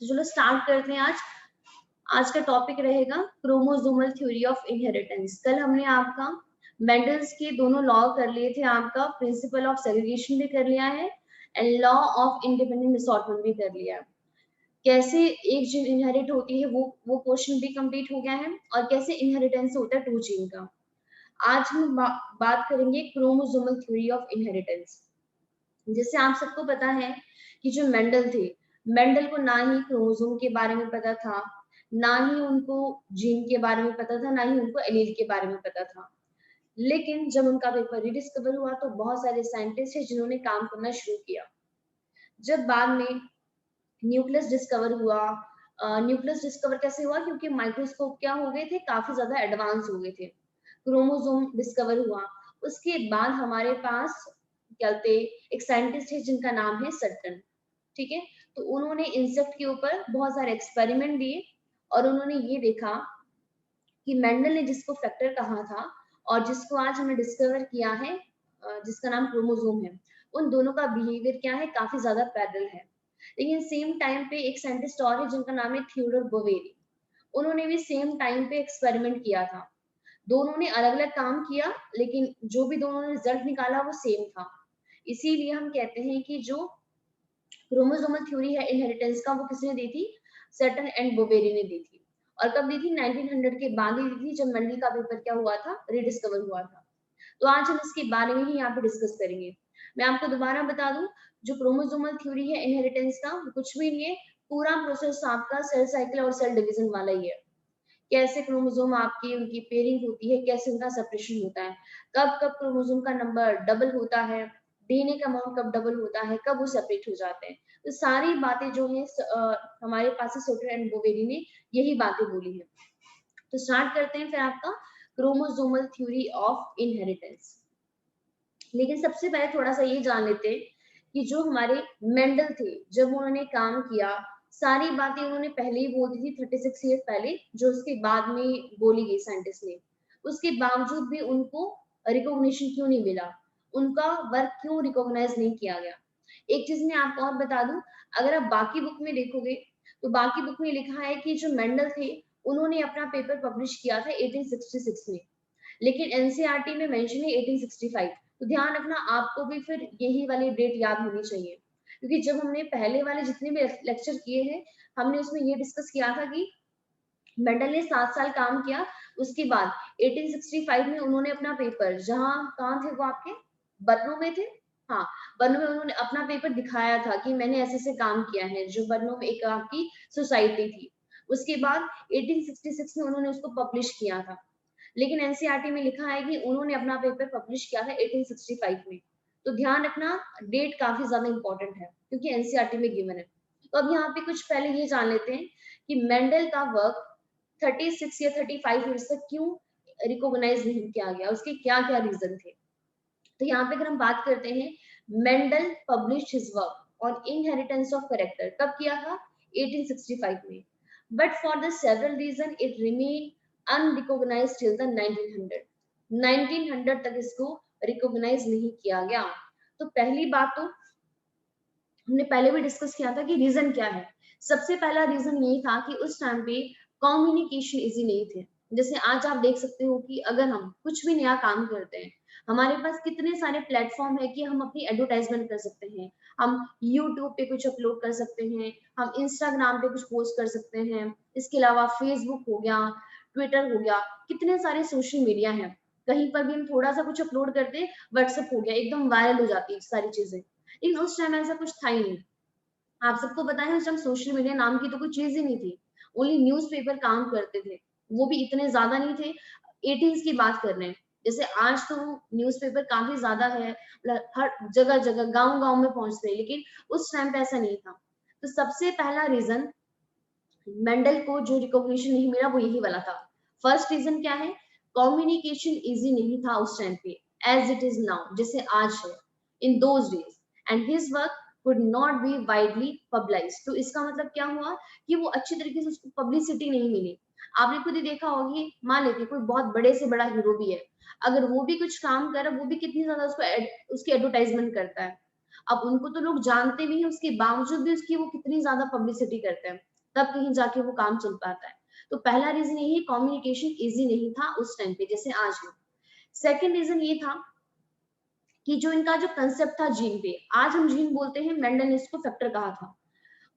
तो चलो स्टार्ट करते हैं। आज का टॉपिक रहेगा क्रोमोसोमल थ्योरी ऑफ इनहेरिटेंस। कल हमने आपका मेंडल्स के दोनों लॉ कर लिए थे, आपका प्रिंसिपल ऑफ सेग्रीगेशन भी कर लिया है and law of independent assortment भी कर लिया है। कैसे एक जीन इनहेरिट होती है वो क्वेश्चन भी कंप्लीट हो गया है, और कैसे इनहेरिटेंस होता है 2 जीन का। आज हम बात करेंगे क्रोमोसोमल थ्योरी ऑफ इनहेरिटेंस। जैसे आप सबको पता है कि जो मेंडल थे, मेंडल को ना ही क्रोमोसोम के बारे में पता था, ना ही उनको जीन के बारे में पता था, ना ही उनको एलील के बारे में पता था। लेकिन जब उनका पेपर रिडिस्कवर हुआ तो बहुत सारे साइंटिस्ट हैं जिन्होंने काम करना शुरू किया। जब बाद में न्यूक्लियस डिस्कवर हुआ, न्यूक्लियस डिस्कवर कैसे हुआ? क्योंकि माइक्रोस्कोप क्या हो गए थे, काफी ज्यादा एडवांस हो गए थे। क्रोमोसोम डिस्कवर हुआ, उसके बाद हमारे पास कहते एक साइंटिस्ट है जिनका नाम है सटन। ठीक है, तो उन्होंने इंसेक्ट के ऊपर बहुत सारे एक्सपेरिमेंट दिए और उन्होंने ये देखा कि मेंडल ने जिसको फैक्टर कहा था और जिसको आज हमने डिस्कवर किया है, जिसका नाम क्रोमोसोम है, उन दोनों का बिहेवियर क्या है, काफी ज्यादा पैरेलल है। लेकिन सेम टाइम पे एक साइंटिस्ट और है जिनका नाम है थियोडोर बोवेरी। उन्होंने भी सेम टाइम पे एक्सपेरिमेंट किया था। दोनों ने अलग अलग काम किया, लेकिन जो भी दोनों ने रिजल्ट निकाला वो सेम था। इसीलिए हम कहते हैं कि जो क्रोमोसोमल थ्योरी है इनहेरिटेंस का, वो किसने दी थी? सटन एंड बोवेरी ने दी थी। और कब दी थी? 1900 के बाद ही दी थी, जब मेंडल का पेपर क्या हुआ था, रिडिस्कवर हुआ था। तो आज हम इसके बारे में ही यहाँ पे डिस्कस करेंगे। मैं आपको दोबारा बता दूं, जो क्रोमोसोमल थ्योरी है इनहेरिटेंस का, वो कुछ भी नहीं है। पूरा प्रोसेस आपका सेल साइकिल और सेल डिवीजन वाला ही है। कैसे क्रोमोसोम आपकी उनकी पेयरिंग होती है, कैसे उनका सेपरेशन होता है, कब कब क्रोमोसोम का नंबर डबल होता है, डीएनए का अमाउंट कब डबल होता है, कब वो सेपरेट हो जाते हैं। तो सारी बातें जो है हमारे पास सोटर एंड बोवेरी ने यही बातें बोली है। तो स्टार्ट करते हैं फिर आपका क्रोमोसोमल थ्योरी ऑफ इनहेरिटेंस। लेकिन सबसे पहले थोड़ा सा ये जान लेते हैं कि जो हमारे मेंडल थे, जब उन्होंने काम किया, सारी बातें उन्होंने पहले ही बोल दी थी 36 ईयर पहले, जो उसके बाद में बोली गई साइंटिस्ट ने। उसके बावजूद भी उनको रिकॉग्निशन क्यों नहीं मिला, उनका वर्क क्यों रिकॉग्नाइज नहीं किया गया? एक चीज मैं आपको और बता दूं, अगर आप बाकी बुक में देखोगे तो बाकी बुक में लिखा है कि जो मेंडल थे, उन्होंने अपना पेपर पब्लिश किया था 1866 में, लेकिन एनसीईआरटी में मेंशन है 1865। तो ध्यान रखना, आपको भी फिर यही वाली डेट याद होनी चाहिए, क्योंकि जब हमने पहले वाले जितने भी लेक्चर किए हैं, हमने उसमें ये डिस्कस किया था कि मेंडल ने 7 साल काम किया। उसके बाद 1865 में उन्होंने अपना पेपर, जहां कहाँ थे वो आपके, बर्नो में थे। हाँ, बर्नो में उन्होंने अपना पेपर दिखाया था कि मैंने ऐसे ऐसे काम किया है, जो बर्नो में एक आपकी सोसाइटी थी। उसके बाद 1866 में उन्होंने उसको पब्लिश किया था। लेकिन एनसीईआरटी में लिखा है कि उन्होंने अपना पेपर पब्लिश किया था 1865 में। तो ध्यान रखना, डेट काफी ज्यादा इंपॉर्टेंट है क्योंकि एनसीईआरटी में गिवन है। तो अब यहाँ पे कुछ पहले ये जान लेते हैं कि मेंडल का वर्क 36 या 35 ईयर्स तक क्यों रिकॉग्नाइज नहीं किया गया, उसके क्या क्या रीजन थे। तो यहाँ पे अगर हम बात करते हैं, Mendel publish his work on inheritance of character कब किया था? 1865 में। But for the several reason it remain unrecognized till the 1900। 1900 तक इसको रिकॉग्नाइज नहीं किया गया। तो पहली बात तो हमने पहले भी डिस्कस किया था कि रीजन क्या है। सबसे पहला रीजन यही था कि उस टाइम पे कम्युनिकेशन इजी नहीं थे। जैसे आज आप देख सकते हो कि अगर हम कुछ भी नया काम करते हैं, हमारे पास कितने सारे प्लेटफॉर्म है कि हम अपनी एडवर्टाइजमेंट कर सकते हैं। हम यूट्यूब पे कुछ अपलोड कर सकते हैं, हम इंस्टाग्राम पे कुछ पोस्ट कर सकते हैं, इसके अलावा फेसबुक हो गया, ट्विटर हो गया, कितने सारे सोशल मीडिया हैं। कहीं पर भी हम थोड़ा सा कुछ अपलोड करते, व्हाट्सएप हो गया, एकदम वायरल हो जाती है सारी चीजें। लेकिन उस टाइम ऐसा कुछ था ही नहीं। आप सबको पता है उस टाइम सोशल मीडिया नाम की तो कोई चीज ही नहीं थी। ओनली न्यूज़पेपर काम करते थे, वो भी इतने ज्यादा नहीं थे। 80s की बात कर रहे हैं। जैसे आज तो न्यूज़पेपर काफी ज्यादा है, मतलब हर जगह जगह गांव गांव में पहुंचते हैं, लेकिन उस टाइम पे ऐसा नहीं था। तो सबसे पहला रीजन मेंडल को जो रिकॉग्निशन नहीं मिला वो यही वाला था। फर्स्ट रीजन क्या है? कम्युनिकेशन इजी नहीं था उस टाइम पे, एज इट इज नाउ, जैसे आज है, in those days. And his work could not be widely published। तो इसका मतलब क्या हुआ कि वो अच्छी तरीके से उसको पब्लिसिटी नहीं मिली। आपने खुद ही देखा होगी, मान लेते कोई बहुत बड़े से बड़ा हीरो भी है, अगर वो भी कुछ काम कर रहा है, वो भी कितनी ज्यादा उसको उसकी एडवर्टाइजमेंट करता है। अब उनको तो लोग जानते भी हैं, उसके बावजूद भी उसकी वो कितनी ज्यादा पब्लिसिटी करते हैं, तब कहीं जाके वो काम चल पाता है। तो पहला रीजन यही, कम्युनिकेशन इजी नहीं था उस टाइम पे जैसे आज है। सेकेंड रीजन ये था कि जो इनका जो कंसेप्ट था जीन पे, आज हम जीन बोलते हैं, मेंडल ने इसको फैक्टर कहा था।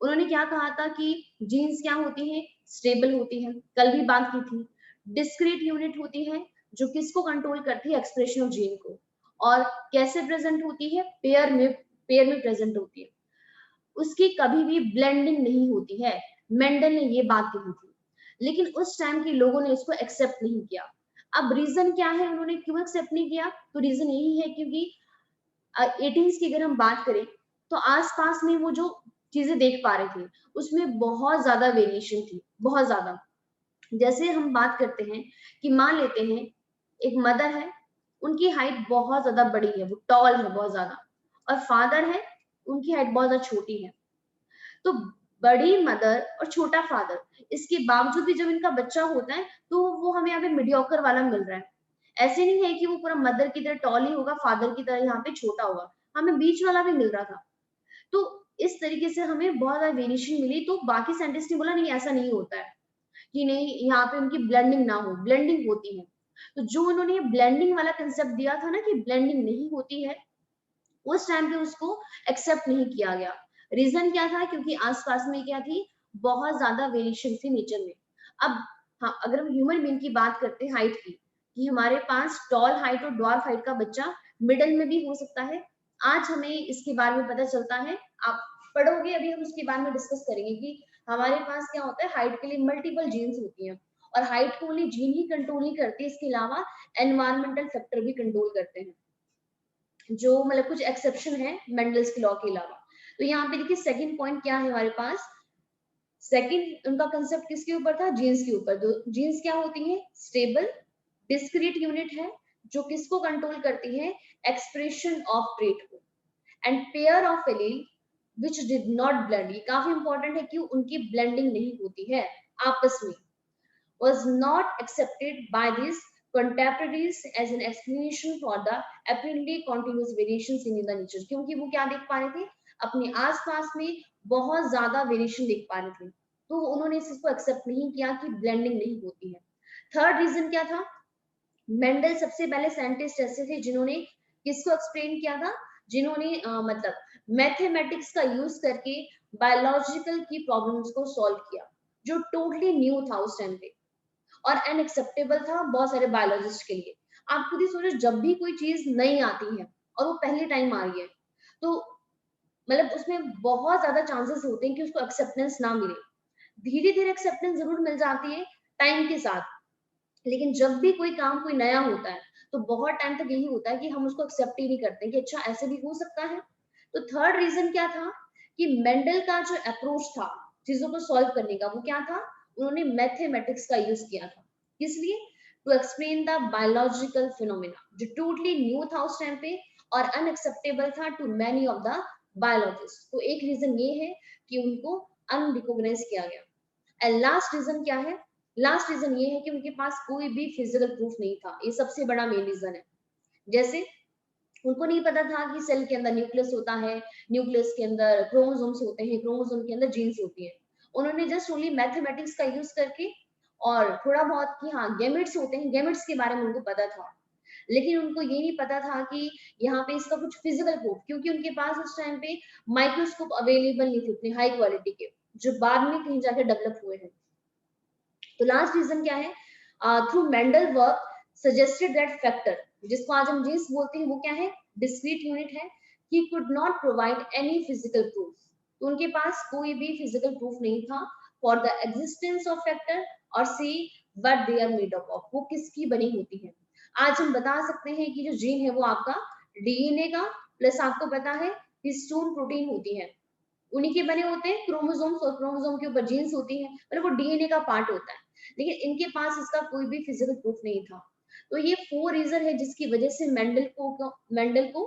उन्होंने क्या कहा था कि जीन्स क्या होती है, स्टेबल होती है, कल भी बात की थी। डिस्क्रीट यूनिट होती है जो किसको कंट्रोल करती है, एक्सप्रेशन ऑफ जीन को। और कैसे प्रेजेंट होती है, पेयर में प्रेजेंट होती है। उसकी कभी भी ब्लेंडिंग नहीं होती है, मेंडल ने ये बात कही थी। लेकिन उस टाइम के लोगों ने इसको एक्सेप्ट नहीं किया। अब रीजन क्या है, उन्होंने क्यों एक्सेप्ट नहीं किया? तो रीजन यही है क्योंकि 18 की अगर हम बात करें तो आसपास में वो जो चीजें देख पा रहे थे उसमें बहुत ज्यादा वेरिएशन थी, बहुत ज्यादा। जैसे हम बात करते हैं कि मान लेते हैं एक मदर है, उनकी हाइट बहुत ज्यादा बड़ी है, वो टॉल है बहुत ज्यादा, और फादर है, उनकी हाइट बहुत ज्यादा छोटी है। तो बड़ी मदर और छोटा फादर, इसके बावजूद भी जब इनका बच्चा होता है तो वो हमें यहाँ पे मीडियोकर वाला मिल रहा है। ऐसे नहीं है कि वो पूरा मदर की तरह टॉल ही होगा, फादर की तरह यहाँ पे छोटा होगा, हमें बीच वाला भी मिल रहा था। तो इस तरीके से हमें बहुत ज्यादा वेरिएशन मिली। तो बाकी साइंटिस्ट ने बोला नहीं, ऐसा नहीं होता है कि नहीं यहाँ पे उनकी ब्लेंडिंग ना हो, ब्लेंडिंग होती है। तो जो उन्होंने ब्लेंडिंग वाला कंसेप्ट दिया था ना कि ब्लेंडिंग नहीं होती है, उस टाइम पे उसको एक्सेप्ट नहीं किया गया। रीजन क्या था? क्योंकि आसपास में क्या थी, बहुत ज्यादा वेरिएशन थी नेचर में। अब हाँ, अगर हम ह्यूमन बीइंग की बात करते हैं हाइट की, कि हमारे पास टॉल हाइट और ड्वार्फ हाइट का बच्चा मिडल में भी हो सकता है, आज हमें इसके बारे में पता चलता है। आप पढ़ोगे, अभी हम उसके बारे में डिस्कस करेंगे कि हमारे पास क्या होता है, हाइट के लिए मल्टीपल जीन्स होती हैं, और हाइट को ओनली जीन ही कंट्रोल नहीं करती, इसके अलावा एनवायरमेंटल फैक्टर भी कंट्रोल करते हैं, जो मतलब कुछ एक्सेप्शन है मेंडल्स के लॉ के अलावा। तो यहाँ पे देखिए सेकंड पॉइंट क्या है हमारे पास, सेकंड उनका कंसेप्ट किसके ऊपर था, जीन्स के ऊपर। जो जीन्स क्या होती है, स्टेबल डिस्क्रीट यूनिट है जो किसको कंट्रोल करती है, एक्सप्रेशन ऑफ ट्रेट को। And pair of allele which did not blend, ये काफी इंपॉर्टेंट है कि उनकी ब्लेंडिंग नहीं होती है आपस में, was not accepted by these contemporaries as an explanation for the apparently continuous variations in the nature। क्योंकि वो क्या देख पा रहे थे, अपने आसपास में बहुत ज्यादा वेरिएशन देख पा रहे थे, तो उन्होंने इस चीज को एक्सेप्ट नहीं किया कि ब्लेंडिंग नहीं होती है। थर्ड रीजन क्या था, मेंडल सबसे पहले साइंटिस्ट ऐसे थे जिन्होंने किसको एक्सप्लेन किया था, जिन्होंने मतलब मैथमेटिक्स का यूज करके बायोलॉजिकल की प्रॉब्लम्स को सॉल्व किया, जो टोटली न्यू था उस टाइम पे और अनएक्सेप्टेबल था बहुत सारे बायोलॉजिस्ट के लिए। आप खुद ही सोचो, जब भी कोई चीज नई आती है और वो पहले टाइम आ रही है, तो मतलब उसमें बहुत ज्यादा चांसेस होते हैं कि उसको एक्सेप्टेंस ना मिले। धीरे धीरे एक्सेप्टेंस जरूर मिल जाती है टाइम के साथ, लेकिन जब भी कोई काम कोई नया होता है तो बहुत टाइम तक यही होता है कि हम उसको एक्सेप्ट ही नहीं करते कि अच्छा ऐसे भी हो सकता है। तो थर्ड रीजन क्या था कि मेंडल का जो अप्रोच था चीजों को सॉल्व करने का, वो क्या था, उन्होंने मैथमेटिक्स का यूज किया था। किस लिए? To explain the biological phenomena, जो टोटली न्यू था उस टाइम पे और अनएक्सेप्टेबल था to many of the biologist. तो एक रीजन ये है कि उनको अनरिकॉग्नाइज किया गया। एंड लास्ट रीजन क्या है, लास्ट रीजन ये है कि उनके पास कोई भी फिजिकल प्रूफ नहीं था, ये सबसे बड़ा मेन रीजन है। जैसे उनको नहीं पता था कि सेल के अंदर न्यूक्लियस होता है, न्यूक्लियस के अंदर क्रोमोसोम्स होते हैं, क्रोमोसोम के अंदर जीन्स होती है। उन्होंने जस्ट ओनली मैथमेटिक्स का यूज करके और थोड़ा बहुत कि हाँ गैमेट्स होते हैं, गैमेट्स के बारे में उनको पता था, लेकिन उनको ये नहीं पता था कि यहाँ पे इसका कुछ फिजिकल प्रूफ, क्योंकि उनके पास उस टाइम पे माइक्रोस्कोप अवेलेबल नहीं थे उतने हाई क्वालिटी के, जो बाद में कहीं जाके डेवलप हुए हैं। तो लास्ट रीजन क्या है, through Mendel work suggested that factor, जिसको आज हम जीन्स बोलते हैं, वो क्या है, डिस्क्रीट यूनिट है। He could not provide any physical proof, तो उनके पास कोई भी फिजिकल प्रूफ नहीं था for the existence of factor और see what they are made up of, वो किसकी बनी होती है। आज हम बता सकते हैं कि जो जीन है वो आपका डीएनए का प्लस आपको पता है हिस्टोन प्रोटीन होती है, उन्हीं के बने होते हैं क्रोमोसोम्स, और क्रोमोसोम के ऊपर जीन्स होती है, मतलब वो डीएनए का पार्ट होता है। लेकिन इनके पास इसका कोई भी फिजिकल प्रूफ नहीं था। तो ये 4 रीजन है जिसकी वजह से मेंडल को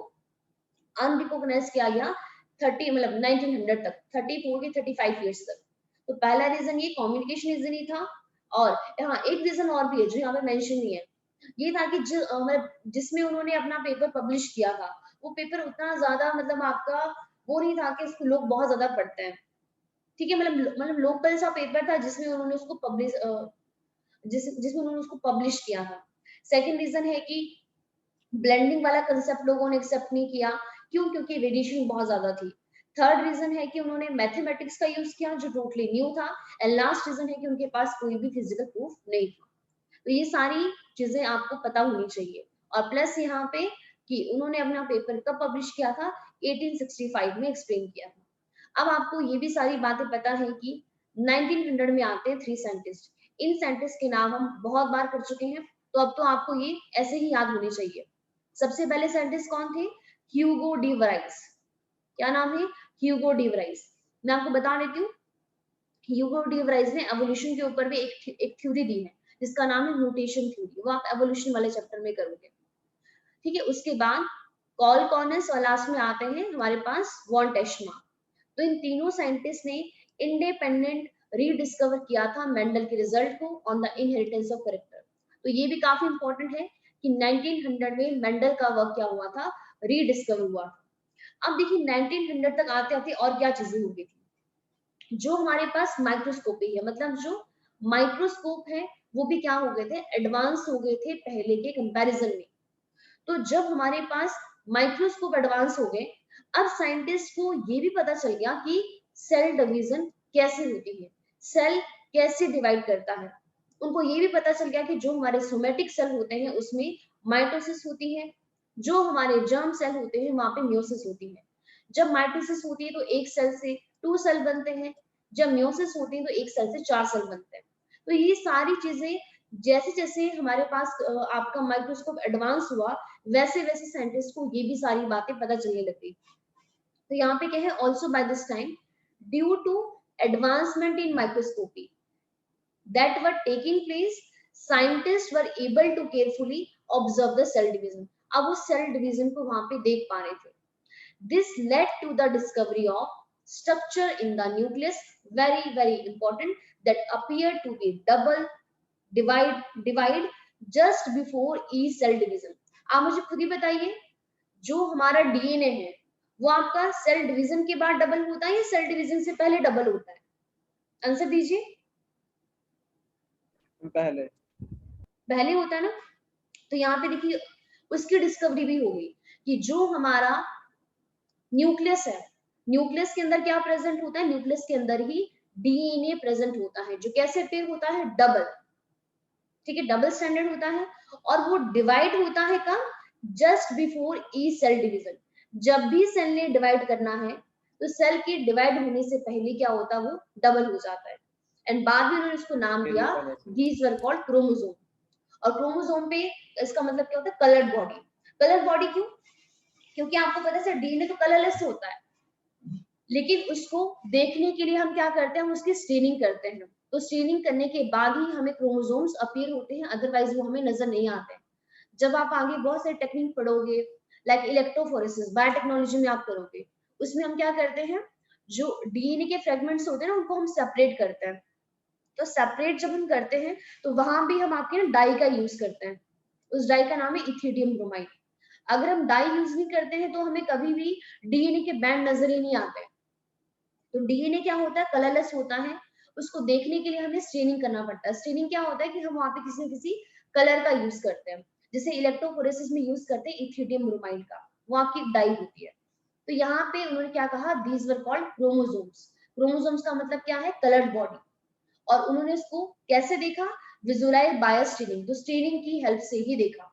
अनरिकॉग्नाइज किया गया 30 मतलब 1900 तक, 34 के 35 इयर्स तक। तो पहला रीजन ये कम्युनिकेशन रीजन ही था। और हाँ एक रीजन और भी है जो यहाँ पे मेंशन नहीं है, ये था कि मतलब जिसमें उन्होंने अपना पेपर पब्लिश किया था वो पेपर उतना ज्यादा मतलब आपका वो नहीं था कि इसको लोग बहुत ज्यादा पढ़ते हैं, ठीक है, मतलब लोकल सा पेपर था जिसमें उन्होंने उसको पब्लिश जिसमें उन्होंने उसको पब्लिश किया था। सेकंड रीजन है कि ब्लेंडिंग वाला कंसेप्ट लोगों ने एक्सेप्ट नहीं किया, क्यों? क्योंकि रेडिएशन बहुत ज्यादा थी। थर्ड रीजन है कि उन्होंने मैथमेटिक्स का यूज किया जो टोटली न्यू था। एंड लास्ट रीजन है कि उनके पास कोई भी फिजिकल प्रूफ नहीं था। तो ये सारी चीजें आपको पता होनी चाहिए। और प्लस यहाँ पे कि उन्होंने अपना पेपर कब पब्लिश किया था, 1865 में एक्सप्लेन किया था। अब आपको ये भी सारी बातें पता है कि 1900 में आते हैं 3 साइंटिस्ट। इन साइंटिस्ट के नाम हम बहुत बार कर चुके हैं, तो अब तो आपको ये ऐसे ही याद होने चाहिए। सबसे पहले साइंटिस्ट कौन थे? Hugo de Vries. क्या नाम है? Hugo de Vries. मैं आपको बता देती हूँ, ह्यूगो डी वराइस ने एवोल्यूशन के ऊपर भी एक थ्योरी दी है जिसका नाम है म्यूटेशन थ्योरी। वो आप एवोल्यूशन वाले चैप्टर में करोगे, ठीक है। उसके बाद कॉल कॉर्नस और लास्ट में आते हैं हमारे पास वॉन टेस्मा। तो इन तीनों साइंटिस्ट ने इंडिपेंडेंट रीडिस्कवर किया था मेंडल के रिजल्ट को on the inheritance of character. तो ये भी काफी इंपॉर्टेंट है कि 1900 में मेंडल का वर्क क्या हुआ था, रीडिस्कवर हुआ। अब देखिए 1900 तक आते आते और क्या चीजें हो गई थी, जो हमारे पास माइक्रोस्कोपी है, मतलब जो माइक्रोस्कोप है वो भी क्या हो गए थे, एडवांस हो गए थे पहले के कंपैरिजन में। तो जब हमारे पास माइक्रोस्कोप एडवांस हो गए, अब साइंटिस्ट को ये भी पता चल गया कि सेल डिवीजन कैसे होती है, सेल कैसे डिवाइड करता है। उनको ये भी पता चल गया कि जो हमारे सोमेटिक सेल होते हैं उसमें माइटोसिस होती है, जो हमारे जर्म सेल होते हैं वहां पे म्योसिस होती है। जब माइटोसिस होती है तो एक सेल से 2 सेल बनते हैं, जब म्योसिस होती है तो एक सेल से 4 सेल बनते हैं। तो ये सारी चीजें जैसे जैसे हमारे पास आपका माइक्रोस्कोप एडवांस हुआ, वैसे वैसे साइंटिस्ट को ये भी सारी बातें पता चलने लग गई। तो यहाँ पे क्या है, also by this time due to advancement in microscopy that were taking place, scientists were able to carefully observe the cell division. अब वो सेल डिवीजन को वहां पे देख पा रहे थे। This led to the discovery of structure in the nucleus, very very important, that appeared to be double divide just before each cell division. आप मुझे खुद ही बताइए, जो हमारा डीएनए है वो आपका सेल डिवीजन के बाद डबल होता है या सेल डिवीजन से पहले डबल होता है? आंसर दीजिए। पहले पहले होता है ना। तो यहाँ पे देखिए उसकी डिस्कवरी भी हो गई कि जो हमारा न्यूक्लियस है, न्यूक्लियस के अंदर क्या प्रेजेंट होता है, न्यूक्लियस के अंदर ही डीएनए प्रेजेंट होता है, जो कैसे पेयर होता है, डबल, ठीक है, डबल स्टैंडर्ड होता है। और वो डिवाइड होता है कब, जस्ट बिफोर ई सेल डिवीजन। जब भी सेल ने डिवाइड करना है तो सेल के डिवाइड होने से पहले क्या होता है, वो डबल हो जाता है। एंड बाद में उन्होंने इसको नाम दिया, दीज वर कॉल्ड क्रोमोसोम। और क्रोमोसोम पे इसका मतलब क्या होता है, कलर्ड बॉडी। कलर बॉडी क्यों? क्योंकि आपको पता है डीएनए तो कलरलेस होता है, लेकिन उसको देखने के लिए हम क्या करते हैं, हम उसकी स्टेनिंग करते हैं। तो स्टेनिंग करने के बाद ही हमें क्रोमोसोम्स अपीयर होते हैं, अदरवाइज वो हमें नजर नहीं आते। जब आप आगे बहुत सारे टेक्निक पढ़ोगे, लाइक इलेक्ट्रोफोरेसिस, बायोटेक्नोलॉजी में आप करोगे, उसमें हम क्या करते हैं, जो डीएनए के फ्रेगमेंट्स होते हैं ना उनको हम सेपरेट करते हैं। तो सेपरेट जब हम करते हैं तो वहां भी हम आपके डाई का यूज करते हैं। उस डाई का नाम है इथिडियम ब्रोमाइड। अगर हम डाई यूज नहीं करते हैं तो हमें कभी भी डीएनए के बैंड नजर ही नहीं आते। तो डीएनए क्या होता है, कलरलेस होता है, उसको देखने के लिए हमें स्टेनिंग करना पड़ता है। स्टेनिंग क्या होता है कि हम वहां पे किसी न किसी कलर का यूज करते हैं, जैसे इलेक्ट्रोफोरेसिस में यूज करते हैं इथिडियम ब्रोमाइड का, वो आपकी डाई होती है। तो यहाँ पे उन्होंने क्या कहा, these were called chromosomes. Chromosomes का मतलब क्या है, कलर्ड बॉडी। और उन्होंने इसको कैसे देखा, विजुअलाइज बाय स्टेनिंग, तो स्टेनिंग की हेल्प से ही देखा।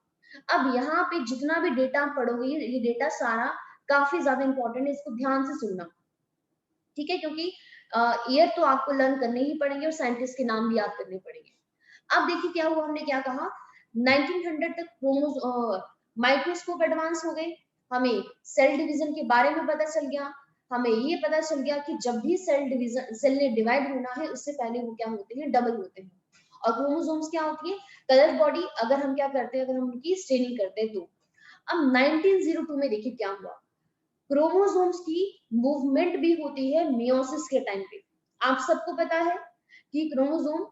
अब यहाँ पे जितना भी डेटा आप पढ़ोगे, ये डेटा सारा काफी ज्यादा इंपॉर्टेंट है, इसको ध्यान से सुनना, ठीक है, क्योंकि ईयर तो आपको लर्न करने ही पड़ेंगे और साइंटिस्ट के नाम भी याद करने पड़ेंगे। अब देखिए क्या हुआ, हमने क्या कहा, 1900 तक क्रोमोस माइक्रोस्कोप एडवांस हो गए, हमें सेल डिवीजन के बारे में पता चल गया, हमें ये पता चल गया कि जब भी सेल ने डिवाइड होना है उससे पहले वो क्या होते हैं, डबल होते हैं। और क्रोमोसोम्स क्या होती है, कलर बॉडी। अगर हम क्या करते हैं, अगर हम उनकी स्टेनिंग करते हैं तो। अब 1902 में देखिए क्या हुआ, क्रोमोसोम्स की मूवमेंट भी होती है मियोसिस के टाइम पे। आप सबको पता है कि क्रोमोसोम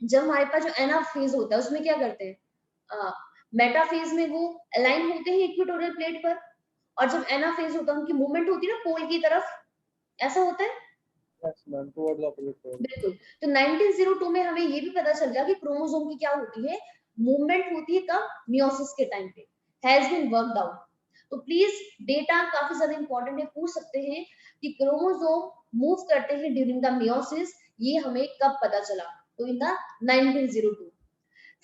जब हमारे पास जो एना फेज होता है उसमें क्या करते हैं, मेटाफेज में वो अलाइन होते हैं इक्वेटोरियल प्लेट पर, और जब एनाफेज होता है उनकी मूवमेंट होती है ना पोल की तरफ, ऐसा होता है। Yes, ma'am, towards the opposite pole. बिल्कुल। तो 1902 में हमें ये भी पता चल गया कि क्रोमोसोम की क्या होती है, मूवमेंट होती है कब, मियोसिस के टाइम पे, हैज बीन वर्कड आउट। तो प्लीज डेटा काफी ज्यादा इंपॉर्टेंट है, पूछ सकते हैं कि क्रोमोसोम मूव करते हैं ड्यूरिंग द मियोसिस, ये हमें कब पता चला, तो इन द 1902।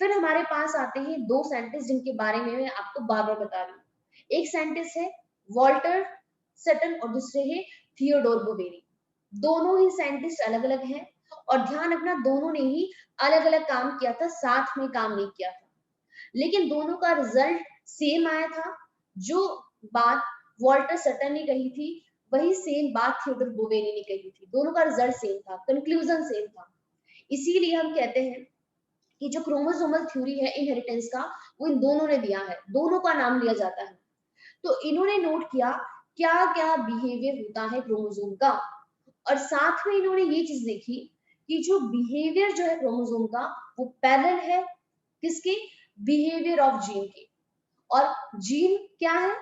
फिर हमारे पास आते हैं दो साइंटिस्ट जिनके बारे में मैं आपको बार बार बता रही हूँ। एक साइंटिस्ट है वॉल्टर सटन और दूसरे है थियोडोर बोवेरी। दोनों ही साइंटिस्ट अलग अलग हैं, और ध्यान रखना दोनों ने ही अलग अलग काम किया था, साथ में काम नहीं किया था, लेकिन दोनों का रिजल्ट सेम आया था। जो बात वॉल्टर सटन ने कही थी वही सेम बात थियोडोर बोवेरी ने कही थी, दोनों का रिजल्ट सेम था, कंक्लूजन सेम था। इसीलिए हम कहते हैं कि जो क्रोमोसोमल थ्योरी है इनहेरिटेंस का, वो इन दोनों ने दिया है, दोनों का नाम लिया जाता है। तो इन्होंने नोट किया क्या क्या बिहेवियर होता है क्रोमोसोम का, और साथ में इन्होंने ये चीज देखी कि जो बिहेवियर जो है क्रोमोसोम का वो पैरेलल है किसके, बिहेवियर ऑफ जीन के। और जीन क्या है,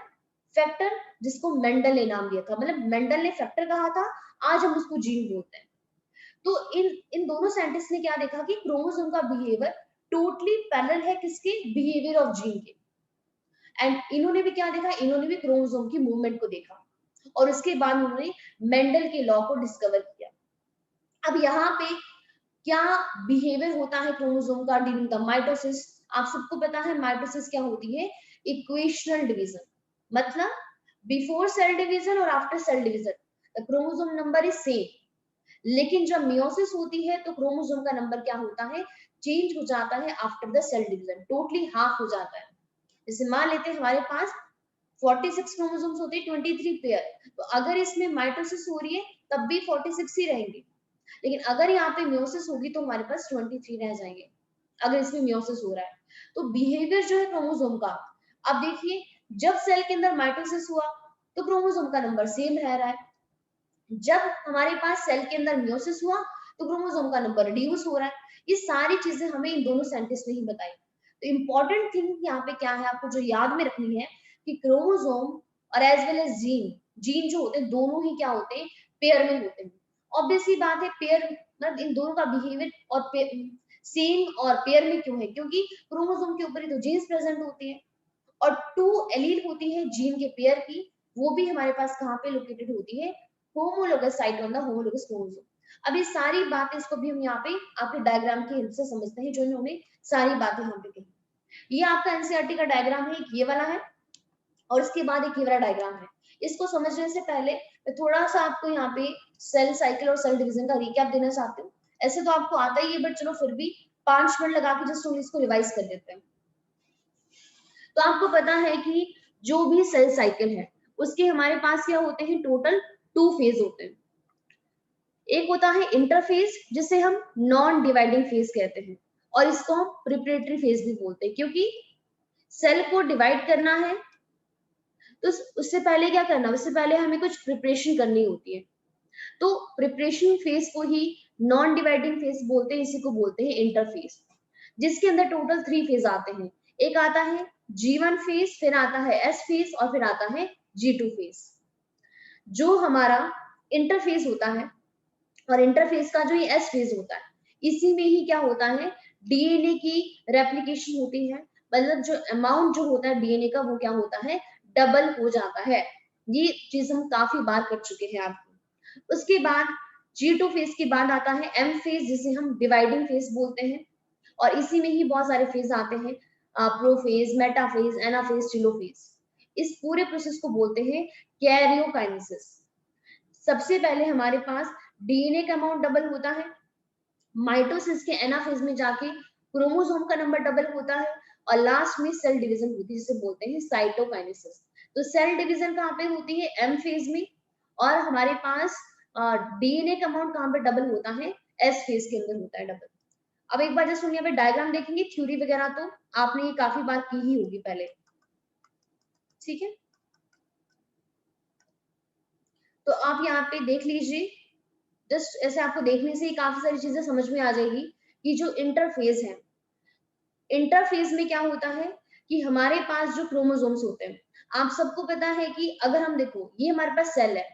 फैक्टर, जिसको मेंडल ने नाम दिया था, मतलब मेंडल ने फैक्टर कहा था, आज हम उसको जीन बोलते हैं। तो इन इन दोनों साइंटिस्ट ने क्या देखा कि क्रोमोसोम का बिहेवियर टोटली पैरेलल है किसके, बिहेवियर ऑफ जीन के। एंड इन्होंने भी क्या देखा, इन्होंने भी क्रोमोसोम की मूवमेंट को देखा, और उसके बाद उन्होंने मेंडल के लॉ को डिस्कवर किया। अब यहाँ पे क्या बिहेवियर होता है क्रोमोसोम का ड्यूरिंग द माइटोसिस, आप सबको पता है माइटोसिस क्या होती है, इक्वेशनल डिवीजन, मतलब बिफोर सेल डिवीजन और after sale division the chromosome number is same, लेकिन जब मियोसिस होती है तो क्रोमोसोम का नंबर क्या होता है, चेंज हो जाता है after the cell division, totally half हो जाता है। जैसे मान लेते हैं हमारे पास 46 क्रोमोसोम्स होते हैं, 23 पेयर, तो अगर इसमें माइटोसिस हो रही है तब भी 46 ही रहेंगे, लेकिन अगर यहाँ पे मियोसिस होगी तो हमारे पास 23 रह जाएंगे, अगर इसमें मियोसिस हो रहा है। तो बिहेवियर जो है क्रोमोसोम का, अब देखिए जब सेल के अंदर माइटोसिस हुआ तो क्रोमोसोम का नंबर सेम रह रहा है, जब हमारे पास सेल के अंदर मियोसिस हुआ तो क्रोमोसोम का नंबर रिड्यूस हो रहा है। ये सारी चीजें हमें इन दोनों साइंटिस्ट ने ही बताई। तो इंपॉर्टेंट थिंग यहाँ पे क्या है आपको जो याद में रखनी है कि क्रोमोसोम और as well as gene, gene जो होते हैं दोनों ही क्या होते हैं, पेयर में होते हैं। ऑब्वियसली बात है पेयर, मतलब इन दोनों का बिहेवियर और सेम और पेयर में क्यों है, क्योंकि क्रोमोसोम के ऊपर ही तो जीन्स प्रेजेंट होती है, और 2 एलील होती है जीन के पेयर की, वो भी हमारे पास कहाँ पे लोकेटेड होती है, homologous site on the homologous chromosome. अब ये सारी बातें इसको भी हम यहाँ पे आपके डायग्राम की हेल्प से समझते हैं, जो इन्होंने सारी बातें यहाँ पे कही। ये आपका एनसीईआरटी का डायग्राम है, एक ये वाला है और इसके बाद एक ये वाला डायग्राम है। इसको समझने से पहले मैं थोड़ा सा आपको यहाँ पे सेल साइकिल और सेल डिवीजन का रिकैप देना चाहती हूँ। ऐसे तो आपको आता ही है, बट चलो फिर भी 5 मिनट लगा के जस्ट इसको रिवाइज कर देते हैं। तो आपको पता है कि जो भी सेल साइकिल है उसके हमारे पास क्या होते हैं, टोटल 2 फेज होते हैं। एक होता है इंटरफेज जिसे हम नॉन डिवाइडिंग फेज कहते हैं, और इसको हम प्रिपरेटरी फेज भी बोलते हैं, क्योंकि सेल को डिवाइड करना है तो उससे पहले क्या करना, उससे पहले हमें कुछ प्रिपरेशन करनी होती है। तो प्रिपरेशन फेज को ही नॉन डिवाइडिंग फेज बोलते हैं, इसी को बोलते हैं इंटरफेज, जिसके अंदर टोटल 3 फेज आते हैं। एक आता है G1 फेज, फिर आता है S फेज और फिर आता है G2 फेज। जो हमारा इंटरफेज होता है और इंटरफेज का जो ये एस फेज होता है, इसी में ही क्या होता है, डीएनए की रेप्लिकेशन होती है, मतलब जो अमाउंट जो होता है डीएनए का वो क्या होता है, डबल हो जाता है। ये चीज हम काफी बार कर चुके हैं आपको। उसके बाद G2 फेज के बाद आता है M फेज, जिसे हम डिवाइडिंग फेज बोलते हैं, और इसी में ही बहुत सारे फेज आते हैं, प्रोफेज, मेटाफेज, एनाफेज, टेलोफेज। इस पूरे प्रोसेस को बोलते हैं कैरियोकाइनेसिस। सबसे पहले हमारे पास डीएनए का अमाउंट डबल होता है, माइटोसिस के एनाफेज में जाके क्रोमोसोम का नंबर डबल होता है, और लास्ट में सेल डिवीजन होती है जिसे बोलते हैं साइटोकाइनेसिस। तो सेल डिवीजन कहाँ पे होती है, एम फेज में, और हमारे पास डीएनए का अमाउंट कहाँ पे डबल होता है, एस फेज के अंदर होता है डबल। अब एक बार जस्ट सुनिए, पे डायग्राम देखेंगे, थ्योरी वगैरह तो आपने ये काफी बार की ही होगी पहले, ठीक है। तो आप यहाँ पे देख लीजिए, जस्ट ऐसे आपको देखने से ही काफी सारी चीजें समझ में आ जाएगी कि जो इंटरफेज है, इंटरफेज में क्या होता है कि हमारे पास जो क्रोमोसोम्स होते हैं, आप सबको पता है कि अगर हम देखो, ये हमारे पास सेल है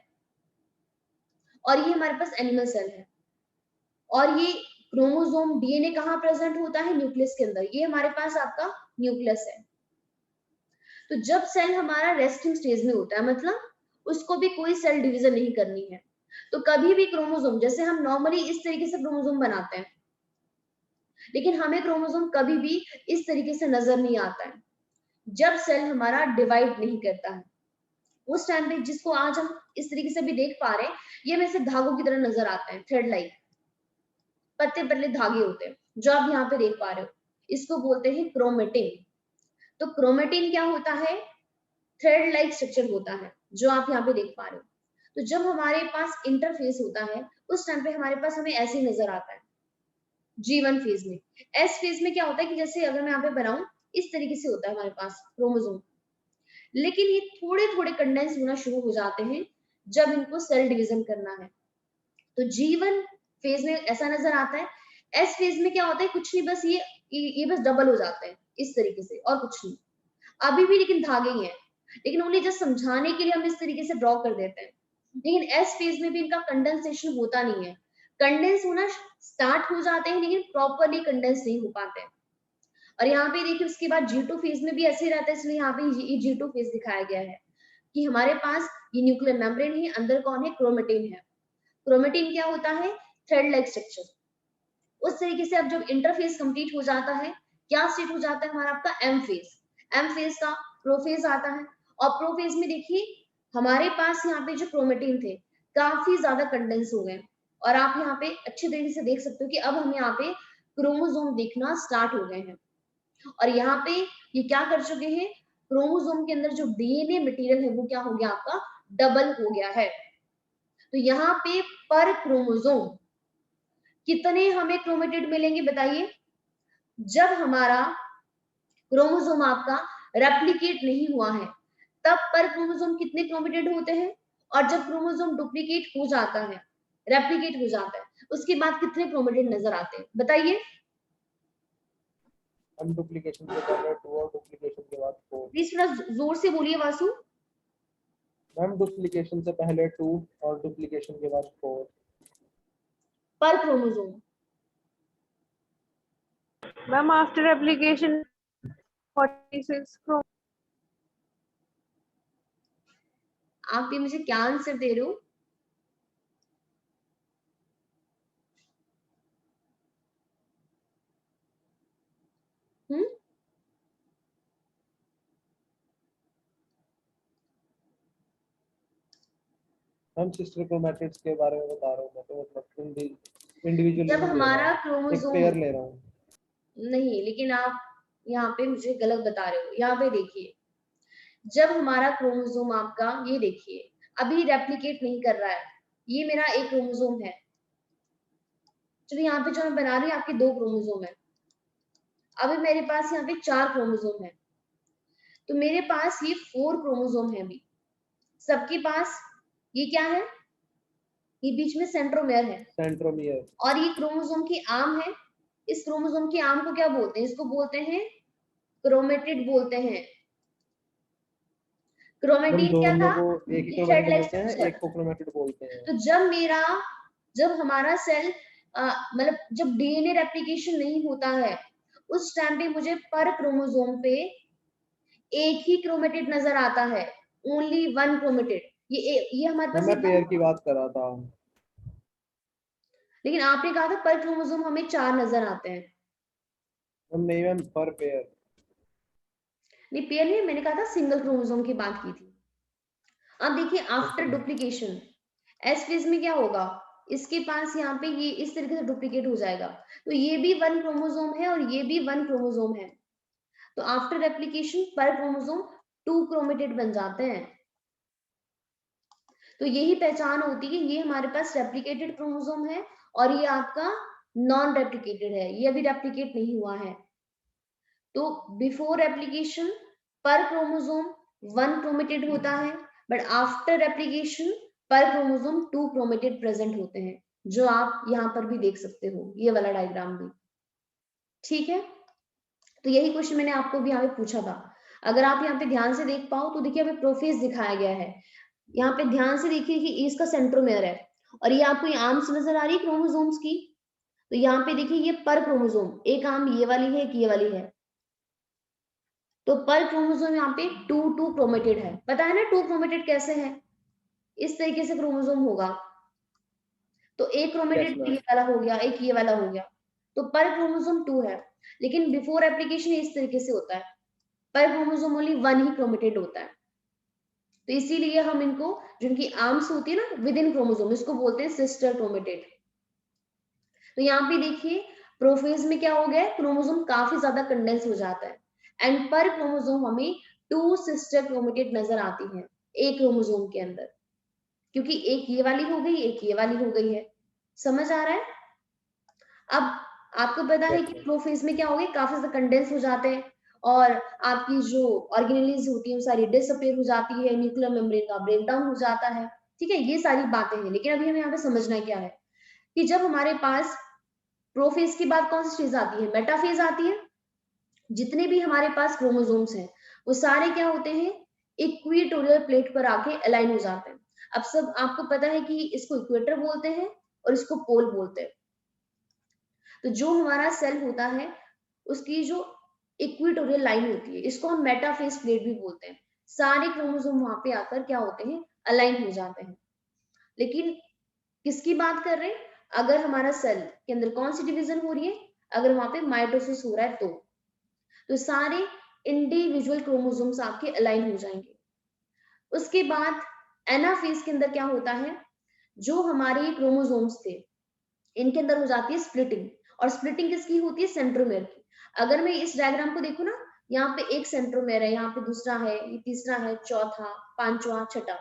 और ये हमारे पास एनिमल सेल है, और ये क्रोमोसोम डीएनए कहाँ प्रेजेंट होता है? न्यूक्लियस के अंदर। ये हमारे पास आपका न्यूक्लियस है। तो जब सेल हमारा रेस्टिंग स्टेज में होता है, मतलब उसको भी कोई सेल डिवीजन नहीं करनी है, तो कभी भी क्रोमोसोम, जैसे हम नॉर्मली इस तरीके से क्रोमोसोम बनाते हैं, लेकिन हमें क्रोमोसोम कभी भी इस तरीके से नजर नहीं आता है जब सेल हमारा डिवाइड नहीं करता है। उस टाइम पे, जिसको आज हम इस तरीके से भी देख पा रहे हैं, ये में से धागों की तरह नजर आते हैं, थ्रेड लाइक पतले पतले धागे होते हैं, जो आप यहाँ पे देख पा रहे हो, इसको बोलते हैं क्रोमेटिन। तो क्रोमेटिन क्या होता है? थ्रेड लाइक स्ट्रक्चर होता है, जो आप यहाँ पे देख पा रहे हो। तो जब हमारे पास इंटरफेस होता है, उस टाइम पे हमारे पास हमें ऐसे नजर आता है G1 फेज में। एस फेज में क्या होता है कि जैसे अगर मैं यहाँ पे बनाऊं, इस तरीके से होता है हमारे पास क्रोमोसोम, लेकिन ये थोड़े थोड़े कंडेंस होना शुरू हो जाते हैं जब इनको सेल डिवीजन करना है। तो G1 फेज में ऐसा नजर आता है। एस फेज में क्या होता है? कुछ नहीं, बस ये बस डबल हो जाते हैं इस तरीके से, और कुछ नहीं। अभी भी लेकिन धागे ही हैं, लेकिन उन्हें जस्ट समझाने के लिए हम इस तरीके से ड्रॉ कर देते हैं। लेकिन एस फेज में भी इनका कंडेंसेशन होता नहीं है। कंडेंस होना स्टार्ट हो जाते हैं, लेकिन प्रॉपरली कंडेंस नहीं हो पाते। और यहाँ पे देखिए, उसके बाद G2 फेज में भी ऐसे ही रहता है, इसलिए यहाँ पे ये G2 फेज दिखाया गया है कि हमारे पास ये न्यूक्लियर मेम्ब्रेन है, अंदर कौन है? क्रोमेटिन है। क्रोमेटिन क्या होता है? Thread like structure. उस तरीके से अब जब इंटरफेस कंप्लीट हो जाता है, क्या स्टेट हो जाता है हमारा? आपका एम फेज। एम फेज का प्रोफेज आता है, और प्रोफेज में देखिए हमारे पास यहाँ पे जो क्रोमेटिन थे, काफी ज्यादा कंडेंस हो गए, और आप यहाँ पे अच्छे तरीके से देख सकते हो कि अब हम यहाँ पे क्रोमोसोम देखना स्टार्ट हो गए हैं। और यहाँ पे ये क्या कर चुके हैं? क्रोमोसोम के अंदर जो डीएनए मटेरियल है, वो क्या हो गया? आपका डबल हो गया है। तो यहाँ पे पर क्रोमोसोम कितने हमें क्रोमेटिड मिलेंगे बताइए? जब हमारा क्रोमोसोम आपका रेप्लिकेट नहीं हुआ है, तब पर क्रोमोसोम कितने क्रोमेटिड होते हैं? और जब क्रोमोसोम डुप्लीकेट हो जाता है, रेप्लिकेट हो जाता है, उसके बाद कितने क्रोमेटिड नजर आते हैं बताइए? हम डुप्लीकेशन से पहले 2 और डुप्लीकेशन के बाद 4। प्लीज थोड़ा जोर से बोलिए वासु। मैम डुप्लीकेशन से पहले 2 और डुप्लीकेशन के बाद 4। पर chromosome Ma'am, after application 46 from आप ये मुझे क्या आंसर दे रहे हो? हम्म? हम सिस्टर क्रोमैटिड्स के बारे में बता रहा हूँ मैं, तो मतलब इंडिविजुअली जब हमारा एक क्रोमोसोम पेयर ले रहा हूँ। नहीं, लेकिन आप यहाँ पे मुझे गलत बता रहे हो। यहाँ पे देखिए, जब हमारा क्रोमोसोम आपका, ये देखिए अभी रेप्लिकेट नहीं कर रहा है, ये मेरा एक क्रोमोसोम है। चलिए यहाँ पे जो मैं बना रही हूँ, आपके 2 क्रोमोसोम है। अभी मेरे पास यहाँ पे 4 क्रोमोसोम है, तो मेरे पास ये 4 क्रोमोसोम है अभी सबके पास। ये क्या है? ये बीच में सेंट्रोमेयर है, सेंट्रोमियर। और ये क्रोमोसोम की आर्म है। इस क्रोमोसोम की आर्म को क्या बोलते हैं? इसको बोलते हैं क्रोमेटिड बोलते हैं। हम क्रोमेटिन क्या दोनों था? को एक ही ये थ्रेड क्रोमैटिड लाइक बोलते हैं, स्ट्रक्चर। एक को क्रोमैटिड बोलते हैं। तो जब हमारा सेल मतलब जब डीएनए रेप्लिकेशन नहीं होता है, उस टाइम पे मुझे पर क्रोमोसोम पे एक ही क्रोमेटिड नजर आता है, ओनली 1 क्रोमेटिड। ये हमारे पास मैं एक पेयर की बात कर रहा था। लेकिन आपने कहा था पर क्रोमोसोम हमें 4 नजर आते हैं। हम नहीं मैम, पर पेयर। नहीं, पेयर नहीं, मैंने कहा था सिंगल क्रोमोसोम की बात की थी। अब देखिए, आफ्टर डुप्लीकेशन एस फेज में क्या होगा? इसके पास यहाँ पे ये इस तरीके से डुप्लीकेट हो जाएगा, तो ये भी 1 क्रोमोसोम है और ये भी 1 क्रोमोसोम है। तो आफ्टर रेप्लिकेशन पर क्रोमोसोम 2 क्रोमेटिड बन जाते हैं। तो यही पहचान होती है, ये हमारे पास रेप्लिकेटेड क्रोमोसोम है और ये आपका नॉन रेप्लिकेटेड है, ये अभी रेप्लिकेट नहीं हुआ है। तो बिफोर रेप्लिकेशन पर क्रोमोसोम 1 क्रोमेटिड होता है, बट आफ्टर रेप्लिकेशन पर क्रोमोसोम 2 क्रोमेटिड प्रेजेंट होते हैं, जो आप यहाँ पर भी देख सकते हो, ये वाला डायग्राम भी। ठीक है, तो यही क्वेश्चन मैंने आपको भी यहाँ पे पूछा था। अगर आप यहाँ पे ध्यान से देख पाओ तो देखिए हमें प्रोफेज दिखाया गया है। यहाँ पे ध्यान से देखिए कि इसका सेंट्रोमेयर है और ये आपको आर्म्स नजर आ रही है क्रोमोसोम्स की। तो यहाँ पे देखिए ये पर क्रोमोसोम, एक आर्म ये वाली है, एक ये वाली है। तो पर क्रोमोसोम यहाँ पे 2 क्रोमेटेड है। पता है ना 2 क्रोमेटेड कैसे है? इस तरीके से क्रोमोसोम होगा। तो एक क्रोमेटेड Yes, ये ma'am. वाला हो गया, एक ये वाला हो गया। तो पर क्रोमोसोम 2 है, लेकिन बिफोर एप्लीकेशन इस तरीके से होता है, पर क्रोमोसोम ओनली 1 ही क्रोमेटेड होता है। तो इसीलिए हम इनको, जिनकी आर्म्स होती है ना विद इन क्रोमोसोम, इसको बोलते हैं सिस्टर क्रोमेटेड। तो यहाँ पे देखिए प्रोफेज में क्या हो गया है, क्रोमोसोम काफी ज्यादा कंडेंस हो जाता है एंड पर क्रोमोसोम हमें 2 सिस्टर क्रोमेटेड नजर आती है एक क्रोमोसोम के अंदर, क्योंकि एक ये वाली हो गई, एक ये वाली हो गई है। समझ आ रहा है? अब आपको पता है Yes, कि ma'am. प्रोफेज में क्या हो गया, काफी ज्यादा कंडेंस हो जाते हैं और आपकी जो ऑर्गेनेलीज होती है वो सारी डिसअपीयर हो जाती है, न्यूक्लियर मेम्ब्रेन का ब्रेकडाउन हो जाता है। ठीक है, ये सारी बातें हैं। लेकिन अभी हमें यहाँ पे समझना क्या है कि जब हमारे पास प्रोफेज के बाद कौन सी चीज आती है, मेटाफेज आती है। जितने भी हमारे पास क्रोमोसोम्स हैं वो सारे क्या होते हैं, इक्वेटोरियल प्लेट पर आके अलाइन हो जाते हैं। अब सब आपको पता है कि इसको इक्वेटर बोलते हैं और इसको पोल बोलते हैं। तो जो हमारा सेल होता है उसकी जो इक्वेटोरियल लाइन होती है, इसको हम मेटाफेज प्लेट भी बोलते हैं। सारे क्रोमोसोम वहां पे आकर क्या होते हैं, अलाइन हो जाते हैं। लेकिन किसकी बात कर रहे हैं, अगर हमारा सेल के अंदर कौन सी डिवीजन हो रही है, अगर वहां पे माइटोसिस हो रहा है तो सारे इंडिविजुअल क्रोमोसोम्स आपके अलाइन हो जाएंगे। उसके बाद एनाफेज के अंदर क्या होता है, जो हमारे क्रोमोसोम्स थे इनके अंदर हो जाती है स्प्लिटिंग। और स्प्लिटिंग किसकी होती है, सेंट्रोमेयर की। अगर मैं इस डायग्राम को देखूं ना, यहाँ पे एक सेंट्रोमेयर है, यहाँ पे दूसरा है, ये तीसरा है, चौथा, पांचवा, छठा।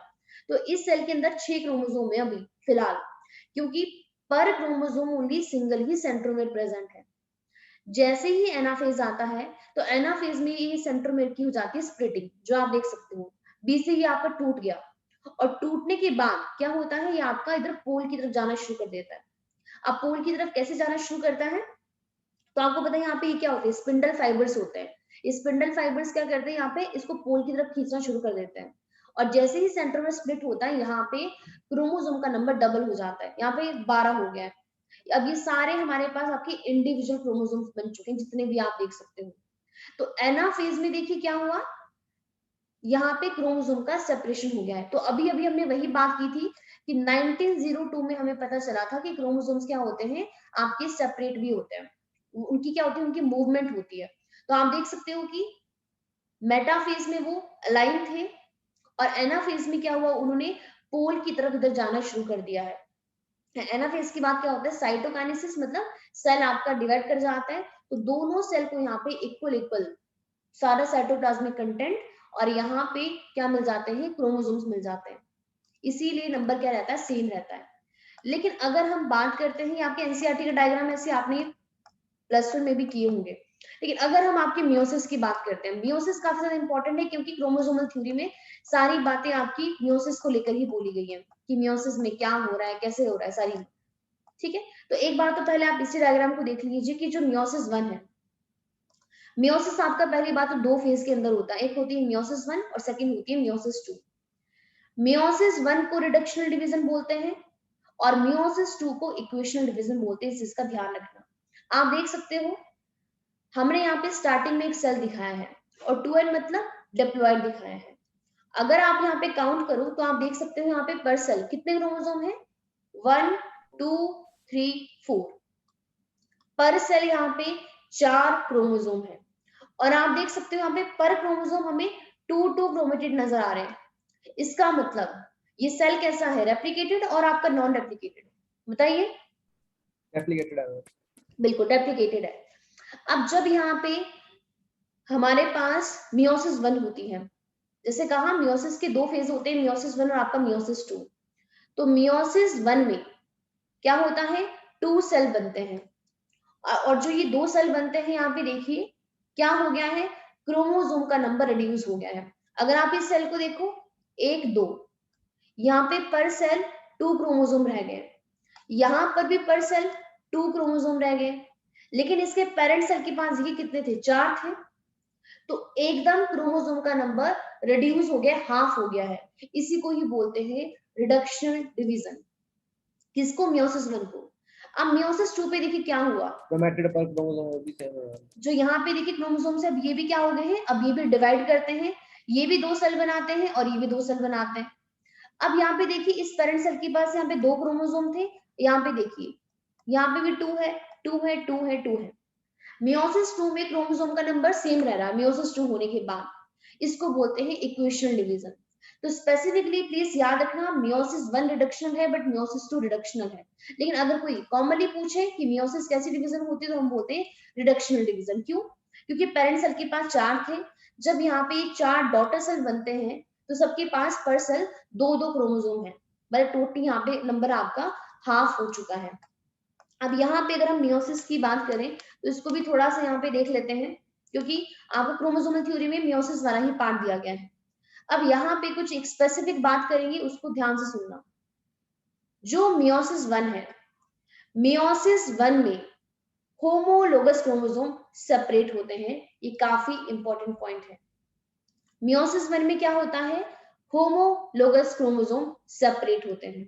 तो इस सेल के अंदर 6 क्रोमोसोम है अभी फिलहाल, क्योंकि पर क्रोमोसोम ओनली सिंगल ही सेंट्रोमेयर प्रेजेंट है। जैसे ही एनाफेज आता है तो एनाफेज में ये सेंट्रोमेयर की हो जाती है स्प्लिटिंग, जो आप देख सकते हो बी से ये आपका टूट गया। और टूटने के बाद क्या होता है, ये आपका इधर पोल की तरफ जाना शुरू कर देता है। अब पोल की तरफ कैसे जाना शुरू करता है, तो आपको पता है यहाँ पे ये क्या होते हैं, स्पिंडल फाइबर्स होते हैं। ये स्पिंडल फाइबर्स क्या करते हैं, यहाँ पे इसको पोल की तरफ खींचना शुरू कर देते हैं। और जैसे ही सेंटर में स्प्लिट होता है, यहाँ पे क्रोमोसोम का नंबर डबल हो जाता है, यहाँ पे 12 हो गया है। अब ये सारे हमारे पास आपके इंडिविजुअल क्रोमोसोम्स बन चुके हैं, जितने भी आप देख सकते हो। तो एनाफेज में देखिए क्या हुआ, यहाँ पे क्रोमोसोम का सेपरेशन हो गया है। तो अभी अभी हमने वही बात की थी कि 1902 में हमें पता चला था कि क्रोमोसोम्स क्या होते हैं, आपके सेपरेट भी होते हैं। उनकी क्या होती है, उनकी मूवमेंट होती है। तो आप देख सकते हो कि मेटाफेज में वो अलाइन थे और एनाफेज में क्या हुआ, उन्होंने पोल की तरफ इधर जाना शुरू कर दिया है। एनाफेज की बात क्या होता है, साइटोकाइनेसिस, मतलब सेल आपका डिवाइड कर जाता है तो दोनों सेल को यहाँ पे इक्वल इक्वल सारा साइटोप्लाज्मिक कंटेंट और यहाँ पे क्या मिल जाते हैं, क्रोमोसोम्स मिल जाते हैं। इसीलिए नंबर क्या रहता है, सेम रहता है। लेकिन अगर हम बात करते हैं, आपके एनसीईआरटी का डायग्राम ऐसे आपने +1 में भी किए होंगे। लेकिन अगर हम आपके मियोसिस की बात करते हैं, मियोसिस काफी ज्यादा इंपॉर्टेंट है, क्योंकि क्रोमोसोमल थ्योरी में सारी बातें आपकी मियोसिस को लेकर ही बोली गई है कि मियोसिस में क्या हो रहा है, कैसे हो रहा है, सारी। ठीक है, तो एक बार तो पहले आप इसी डायग्राम को देख लीजिए कि जो मियोसिस 1 है, मियोसिस आपका पहली बात तो 2 फेज के अंदर होता है, एक होती है मियोसिस 1 और सेकंड होती है मियोसिस 2। मियोसिस 1 को रिडक्शनल डिवीजन बोलते हैं और मियोसिस 2 को इक्वेशनल डिवीजन बोलते हैं, इसका ध्यान रखना। आप देख सकते हो हमने यहाँ पे स्टार्टिंग में एक सेल दिखाया है और 2n मतलब डिप्लॉयड दिखाया है। अगर आप यहाँ पे काउंट करो तो आप देख सकते हो यहाँ पे पर सेल कितने क्रोमोसोम है, 1 2 3 4। पर सेल यहाँ पे 4 क्रोमोसोम है। और आप देख सकते हो यहाँ पे पर क्रोमोसोम हमें 2 क्रोमेटेड नजर आ रहे हैं। इसका मतलब ये सेल कैसा है, रेप्लिकेटेड और आपका नॉन रेप्लिकेटेड, बताइए। रेप्लिकेटेड है। बिल्कुल रेप्लिकेटेड है। अब जब यहाँ पे हमारे पास मियोसिस 1 होती है, जैसे कहा मियोसिस के 2 फेज होते हैं, मियोसिस 1 और आपका मियोसिस 2। तो मियोसिस 1 में क्या होता है, 2 सेल बनते हैं। और जो ये 2 सेल बनते हैं, यहाँ पे देखिए क्या हो गया है, क्रोमोसोम का नंबर रिड्यूस हो गया है। अगर आप इस सेल को देखो 1 2, यहाँ पे पर सेल 2 क्रोमोसोम रह गए, यहाँ पर भी पर सेल 2 क्रोमोसोम रह गए। लेकिन इसके पेरेंट सेल के पास ये कितने थे, 4 थे। तो एकदम क्रोमोसोम का नंबर रिड्यूस हो गया, हाफ हो गया है। इसी को ही बोलते हैं रिडक्शनल डिवीजन। किसको? मियोसिस 1 को। अब मियोसिस 2 पे देखिए क्या हुआ, क्रोमेटिड पर क्रोमोसोम भी सेम है। जो यहाँ पे देखिए क्रोमोसोम से अब ये भी क्या हो गए हैं, अब ये भी डिवाइड करते हैं, ये भी 2 सेल बनाते हैं और ये भी 2 सेल बनाते हैं। अब यहाँ पे देखिए इस पेरेंट सेल के पास यहाँ पे 2 क्रोमोसोम थे, यहाँ पे देखिए यहाँ पे भी 2 है, 2 है, 2 है, 2 है। मियोसिस 2 में क्रोमोसोम का नंबर सेम रह रहा है मियोसिस 2 होने के बाद, इसको बोलते हैं इक्वेशनल डिवीजन। तो स्पेसिफिकली प्लीज याद रखना, मियोसिस 1 रिडक्शनल है बट मियोसिस 2 रिडक्शनल है। लेकिन अगर कोई कॉमनली पूछे कि मियोसिस कैसी डिवीजन होती है तो हम बोलते हैं रिडक्शनल डिवीजन। क्यों? क्योंकि पेरेंट सेल के पास 4 थे, जब यहाँ पे 4 डॉटर सेल बनते हैं तो सबके पास पर सेल 2-2 क्रोमोसोम है, मतलब टोटल यहाँ पे नंबर आपका हाफ हो चुका है। अब यहाँ पे अगर हम मियोसिस की बात करें तो इसको भी थोड़ा सा यहाँ पे देख लेते हैं, क्योंकि आपको क्रोमोसोमल थ्योरी में मियोसिस वाला ही पार्ट दिया गया है। अब यहाँ पे कुछ एक स्पेसिफिक बात करेंगे, उसको ध्यान से सुनना। जो मियोसिस 1 है, मियोसिस 1 में होमोलोगस क्रोमोसोम सेपरेट होते हैं, ये काफी इंपॉर्टेंट पॉइंट है। मियोसिस 1 में क्या होता है, होमोलोगस क्रोमोसोम सेपरेट होते हैं।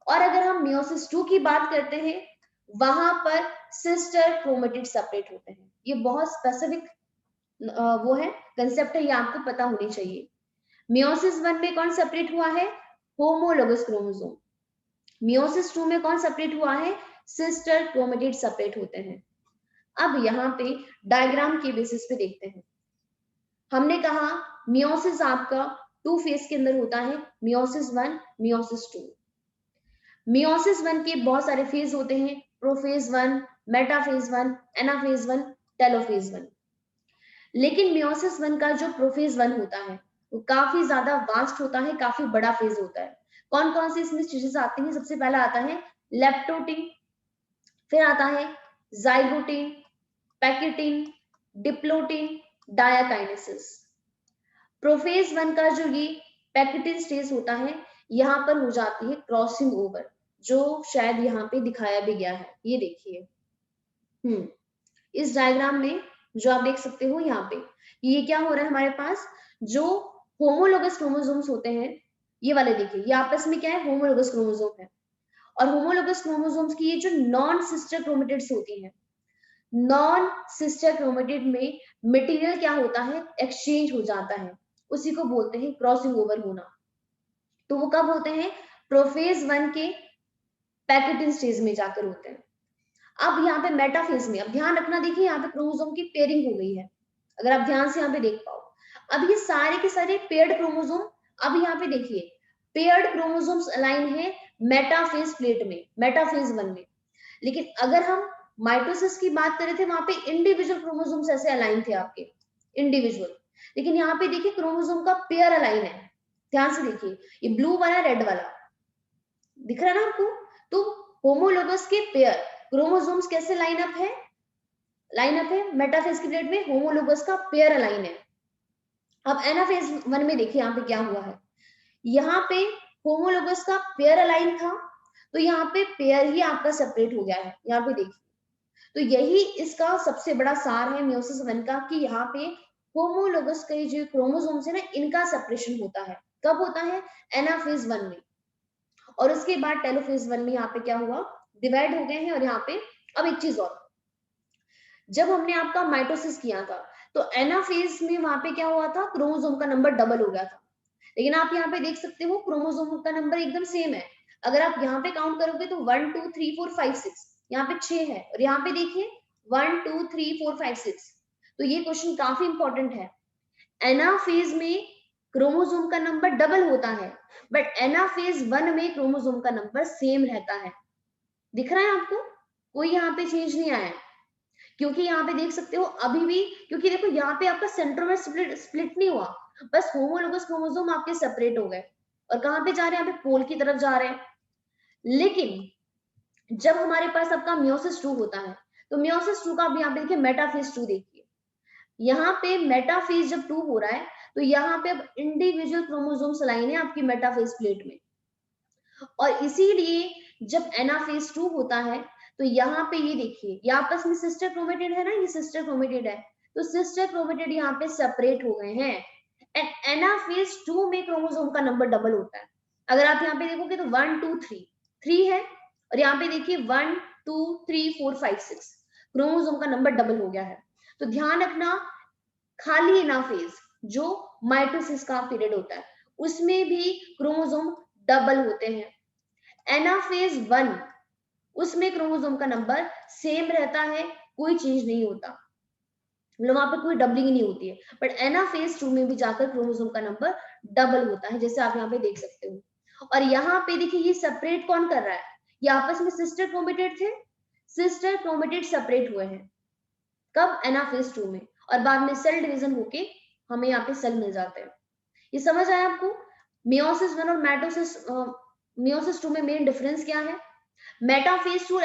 और अगर हम मियोसिस 2 की बात करते हैं, वहां पर सिस्टर क्रोमेटिड सेपरेट होते हैं। ये बहुत स्पेसिफिक वो है, कंसेप्ट है, ये आपको पता होनी चाहिए। मियोसिस 1 में कौन सेपरेट हुआ है, होमोलोगस क्रोमोसोम। मियोसिस 2 में कौन सेपरेट हुआ है, सिस्टर क्रोमेटिड सेपरेट होते हैं। अब यहाँ पे डायग्राम के बेसिस पे देखते हैं। हमने कहा मियोसिस आपका 2 फेज के अंदर होता है, मियोसिस 1, मियोसिस 2। मियोसिस 1 के बहुत सारे फेज होते हैं, प्रोफेज 1, मेटाफेज 1, एनाफेज 1, टेलोफेज 1। लेकिन मियोसिस 1 का जो प्रोफेज 1 होता है वो काफी ज्यादा वास्ट होता है, काफी बड़ा फेज होता है। कौन कौन सी इसमें चीजें आती हैं? सबसे पहला आता है लेप्टोटिन, फिर आता है जाइगोटिन, पैकेटिन, डिप्लोटिन, डायाकाइनेसिस। प्रोफेज 1 का जो ये पैकेटिन स्टेज होता है, यहाँ पर हो जाती है क्रॉसिंग ओवर, जो शायद यहाँ पे दिखाया भी गया है, ये देखिए। इस डायग्राम में जो आप देख सकते हो यहाँ पे, ये क्या हो रहा है हमारे पास, जो होमोलोगस क्रोमोसोम्स होते हैं, ये वाले देखिए, ये आपस में क्या है, होमोलोगस क्रोमोसोम है। और होमोलोगस क्रोमोसोम्स की ये जो नॉन सिस्टर क्रोमेटिड्स होती हैं, नॉन सिस्टर क्रोमेटिड में मटेरियल क्या होता है, एक्सचेंज हो जाता है, उसी को बोलते हैं क्रॉसिंग ओवर होना। तो वो कब होते हैं, प्रोफेज 1 के पैकेटिन स्टेज में जाकर होते हैं। अब यहाँ पे मेटाफेज में, अब ध्यान रखना, देखिए यहाँ पे क्रोमोसोम की पेयरिंग हो गई है, अगर आप ध्यान से यहाँ पे देख पाओ। अब ये सारे के सारे पेयर्ड क्रोमोसोम, अब यहाँ पे देखिए पेयर्ड क्रोमोसोम्स अलाइन है मेटाफेज प्लेट में, मेटाफेज 1 में। लेकिन अगर हम माइटोसिस की बात कर रहे थे, वहां पे इंडिविजुअल क्रोमोसोम्स ऐसे अलाइन थे आपके, इंडिविजुअल। लेकिन यहाँ पे देखिए क्रोमोसोम का पेयर अलाइन है, ध्यान से देखिए, ये ब्लू वाला रेड वाला दिख रहा है ना आपको। तो होमोलोगस के पेयर क्रोमोसोम्स कैसे लाइन अप है मेटाफेज की प्लेट में, होमोलोगस का पेयर अलाइन है। अब एनाफेज 1 में देखिए यहाँ पे क्या हुआ है, यहाँ पे होमोलोगस का पेयर अलाइन था, तो यहाँ पे पेयर ही आपका सेपरेट हो गया है, यहाँ पे देखिए। तो यही इसका सबसे बड़ा सार है मियोसिस 1 का, कि यहाँ पे होमोलोगस के जो क्रोमोसोम्स है ना, इनका सेपरेशन होता है। कब होता है, एनाफेज 1 में। और उसके बाद टेलोफेज 1 में यहाँ पे क्या हुआ, डिवाइड हो गए हैं। और यहाँ पे अब एक चीज और, जब हमने आपका माइटोसिस किया था तो एनाफेज में वहां पे क्या हुआ था, क्रोमोसोम का नंबर डबल हो गया था। लेकिन आप यहाँ पे देख सकते हो क्रोमोसोम का नंबर एकदम सेम है। अगर आप यहाँ पे काउंट करोगे तो 1 2 3 4 5 6, यहाँ पे 6 है। और यहाँ पे देखिए 1 2 3 4 5 6। तो ये क्वेश्चन काफी इंपॉर्टेंट है। एनाफेज में क्रोमोसोम का नंबर डबल होता है, बट एनाफेज 1 में क्रोमोसोम का नंबर सेम रहता है। दिख रहा है आपको, कोई यहाँ पे चेंज नहीं आया है। क्योंकि यहाँ पे देख सकते हो अभी भी, क्योंकि देखो यहाँ पे आपका सेंट्रोमेर स्प्लिट नहीं हुआ, बस होमोलोगस क्रोमोसोम आपके सेपरेट हो गए और कहाँ पे जा रहे हैं, यहाँ पे पोल की तरफ जा रहे हैं। लेकिन जब हमारे पास आपका मियोसिस 2 होता है, तो मियोसिस 2 का अब यहाँ पे देखिए मेटाफेज 2 देखिए, यहाँ पे मेटाफेज जब 2 हो रहा है तो यहाँ पे अब इंडिविजुअल क्रोमोसोम्स लाइन है आपकी मेटाफेज प्लेट में। और इसीलिए जब एनाफेज 2 होता है तो यहाँ पे ये देखिए, ये आपस में सिस्टर क्रोमेटिड है ना, ये सिस्टर क्रोमेटिड है, तो सिस्टर क्रोमेटिड यहाँ पे सेपरेट हो गए हैं। एंड एनाफेज 2 में क्रोमोसोम का नंबर डबल होता है। अगर आप यहाँ पे देखोगे तो 1 2 3 है, और यहाँ पे देखिए 1 2 3 4 5 6 क्रोमोसोम का नंबर डबल हो गया है। तो ध्यान रखना, खाली एनाफेज जो माइटोसिस का पीरियड होता है उसमें भी क्रोमोसोम डबल होते हैं। एनाफेज 1 उसमें क्रोमोसोम का नंबर सेम रहता है, कोई चेंज नहीं होता, मतलब वहां पे कोई डबलिंग नहीं होती है। बट एनाफेज 2 में भी जाकर क्रोमोसोम का नंबर डबल होता है, जैसे आप यहाँ पे देख सकते हो। और यहाँ पे देखिए ये सेपरेट कौन कर रहा है, ये आपस में सिस्टर क्रोमेटिड थे, सिस्टर क्रोमेटिड सेपरेट हुए हैं कब, एनाफेज 2 में, और बाद में सेल डिवीजन होके हमें यहाँ पे सेल मिल जाते हैं। ये समझ आया आपको? मियोसिस 1 और मियोसिस 2 में मेन डिफरेंस क्या है? मेटाफेज 2